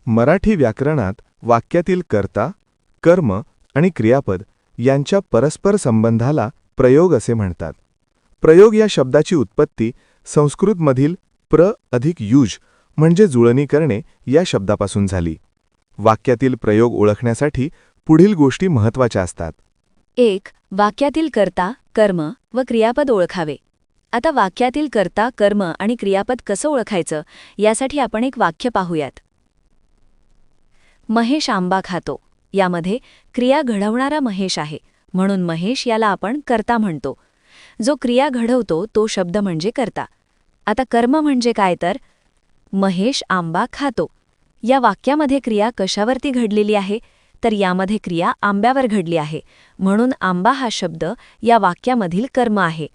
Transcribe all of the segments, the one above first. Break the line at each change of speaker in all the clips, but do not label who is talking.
मराठी व्याकरणात वाक्यातील कर्ता, कर्म आणि क्रियापद यांच्या परस्पर संबंधाला प्रयोग असे म्हणतात. प्रयोग या शब्दाची उत्पत्ती संस्कृतमधील प्र अधिक युज म्हणजे जुळणी करणे या शब्दापासून झाली. वाक्यातील प्रयोग ओळखण्यासाठी पुढील गोष्टी महत्त्वाच्या असतात.
1. वाक्यातील कर्ता, कर्म व क्रियापद ओळखावे. आता वाक्यातील कर्ता, कर्म आणि क्रियापद कसं ओळखायचं यासाठी आपण एक वाक्य पाहूयात. महेश आंबा खातो. यामध्ये क्रिया घडवणारा महेश आहे, म्हणून महेश याला आपण कर्ता म्हणतो. जो क्रिया घडवतो तो शब्द म्हणजे कर्ता. आता कर्म म्हणजे काय तर महेश आंबा खातो. या वाक्यामध्ये क्रिया कशावरती घडलेली आहे तर यामध्ये क्रिया आंब्यावर घडली आहे, म्हणून आंबा हा शब्द या वाक्यामधील कर्म आहे.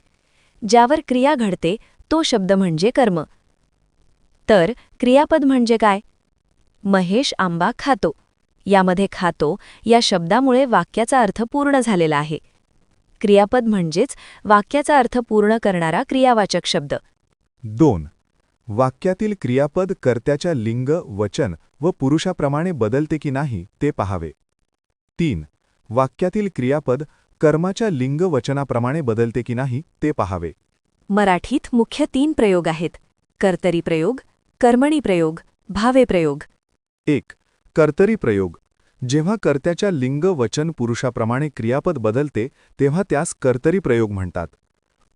ज्यावर क्रिया घडते तो शब्द म्हणजे कर्म. तर क्रियापद म्हणजे काय? महेश आंबा खातो. यामध्ये खातो या शब्दामुळे वाक्याचा अर्थ पूर्ण झालेला आहे. क्रियापद म्हणजेच वाक्याचा अर्थ पूर्ण करणारा क्रियावाचक शब्द.
2. वाक्यातील क्रियापद कर्त्याच्या लिंग, वचन व पुरुषाप्रमाणे बदलते की नाही ते पाहावे. 3. वाक्यातील क्रियापद कर्माच्या लिंग, वचनाप्रमाणे बदलते की नाही ते पाहावे.
मराठीत मुख्य 3 प्रयोग आहेत: कर्तरी प्रयोग, कर्मणी प्रयोग, भावे प्रयोग.
1. कर्तरी प्रयोग. जेव्हा कर्त्याच्या लिंग, वचन, पुरुषाप्रमाणे क्रियापद बदलते तेव्हा त्यास कर्तरी प्रयोग म्हणतात.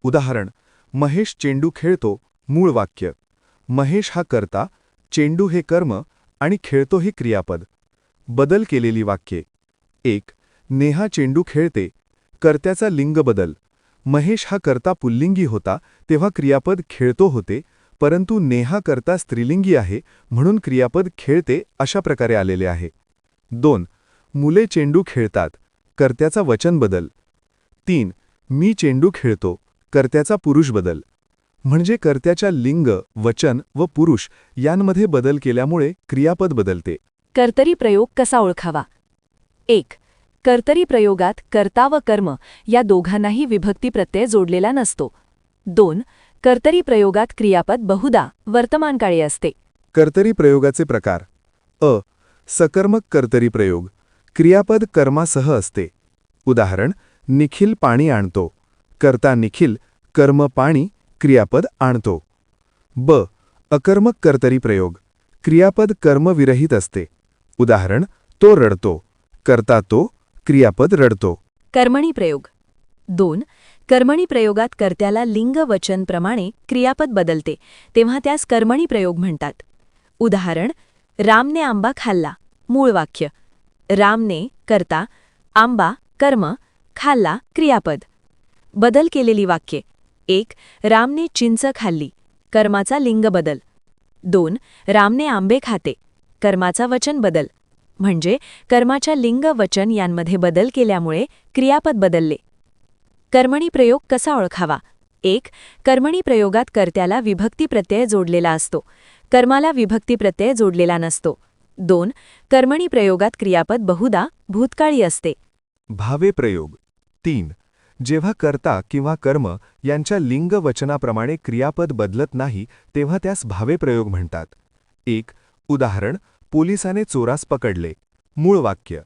उदाहरण: महेश चेंडू खेळतो. मूळ वाक्य: महेश हा कर्ता, चेंडू हे कर्म आणि खेळतो हे क्रियापद. बदल केलेली वाक्ये. 1. नेहा चेंडू खेळते. कर्त्याचा लिंग बदल. महेश हा कर्ता पुल्लिंगी होता तेव्हा क्रियापद खेळतो होते, परंतु नेहा कर्ता स्त्रीलिंगी आहे म्हणून क्रियापद खेळते अशा प्रकारे आलेले आहे. 2. मुले चेंडू खेळतात. कर्त्याचा वचन बदल. 3. मी चेंडू खेळतो. कर्त्याचा पुरुष बदल. म्हणजे कर्त्याच्या लिंग, वचन व पुरुष यांमध्ये बदल केल्यामुळे क्रियापद बदलते.
कर्तरी प्रयोग कसा ओळखावा? 1. कर्तरी प्रयोगात कर्ता व कर्म या दोघांनाही विभक्ती प्रत्यय जोडलेला नसतो. 2. कर्तरी प्रयोगात क्रियापद बहुधा वर्तमानकाळी असते.
कर्तरी प्रयोगाचे प्रकार. अ. सकर्मक कर्तरी प्रयोग. क्रियापद कर्मासह असते. उदाहरण: निखिल पाणी आणतो. कर्ता निखिल, कर्म पाणी, क्रियापद आणतो. ब. अकर्मक कर्तरी प्रयोग. क्रियापद कर्मविरहित असते. उदाहरण: तो रडतो. कर्ता तो, क्रियापद रडतो.
कर्मणी प्रयोग. 2. कर्मणी प्रयोगात कर्त्याला लिंग, वचन प्रमाणे क्रियापद बदलते तेव्हा त्यास कर्मणी प्रयोग म्हणतात. उदाहरण: रामने आंबा खाल्ला. मूळ वाक्य: रामने कर्ता, आंबा कर्म, खाल्ला क्रियापद. बदल केलेली वाक्ये. 1. रामने चिंच खाल्ली. कर्माचा लिंग बदल. 2. रामने आंबे खाते. कर्माचा वचन बदल. म्हणजे कर्माच्या लिंग, वचन यांमध्ये बदल केल्यामुळे क्रियापद बदलले. कर्मणी प्रयोग कसा ओळखावा? 1. कर्मणी प्रयोगात कर्त्याला विभक्ती प्रत्यय जोडलेला असतो. कर्माला विभक्ती प्रत्यय जोडलेला नसतो. 2. कर्मणी प्रयोगात क्रियापद बहुधा भूतकाळी असते.
भावे प्रयोग. 3. जेव्हा कर्ता किंवा कर्म यांच्या लिंग, वचनाप्रमाणे क्रियापद बदलत नाही तेव्हा त्यास भावे प्रयोग म्हणतात. 1. उदाहरण: पोलिसाने चोरास पकडले. मूळ वाक्य: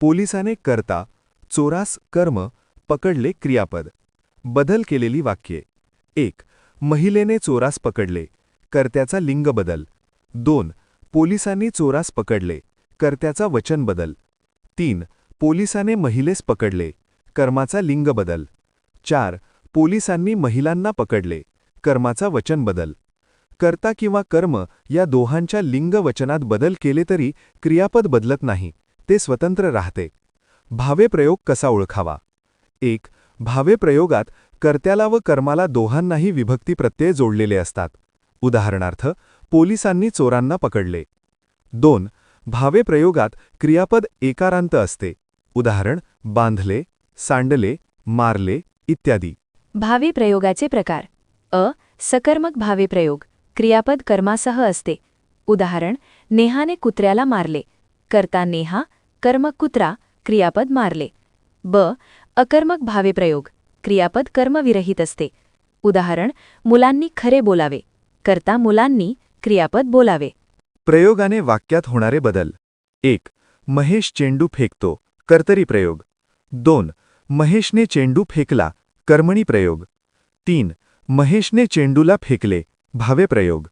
पोलिसाने कर्ता, चोरास कर्म, पकडले क्रियापद. बदल केलेली वाक्ये. 1. महिलेने चोरास पकडले. कर्त्याचा लिंग बदल. 2. पोलिसांनी चोरास पकडले. कर्त्याचा वचन बदल. 3. पोलिसाने महिलेस पकडले. कर्माचा लिंग बदल. 4. पोलिसांनी महिलांना पकडले. कर्माचा वचन बदल. कर्ता किंवा कर्म या दोहांच्या लिंग, वचनात बदल केले तरी क्रियापद बदलत नाही, ते स्वतंत्र राहते. भावे प्रयोग कसा ओळखावा? 1. भावे प्रयोगात कर्त्याला व कर्माला दोहांनाही विभक्ती प्रत्यय जोडलेले असतात. उदाहरणार्थ: पोलिसांनी चोरांना पकडले. 2. भावे प्रयोगात क्रियापद एकारांत असते. उदाहरण: बांधले, सांडले, मारले इत्यादी.
भावे प्रयोगाचे प्रकार. अ. सकर्मक भावे प्रयोग. क्रियापद कर्मासह असते. उदाहरण: नेहाने कुत्र्याला मारले. कर्ता नेहा, कर्म कुत्रा, क्रियापद मारले. ब. अकर्मक भावे प्रयोग. क्रियापद कर्मविरहित असते. उदाहरण: मुलांनी खरे बोलावे. कर्ता मुलांनी, क्रियापद बोलावे.
प्रयोगाने वाक्यात होणारे बदल. 1. महेश चेंडू फेकतो, कर्तरी प्रयोग. 2. महेशने चेंडू फेकला, कर्मणी प्रयोग. 3. महेशने चेंडूला फेकले, भावे प्रयोग.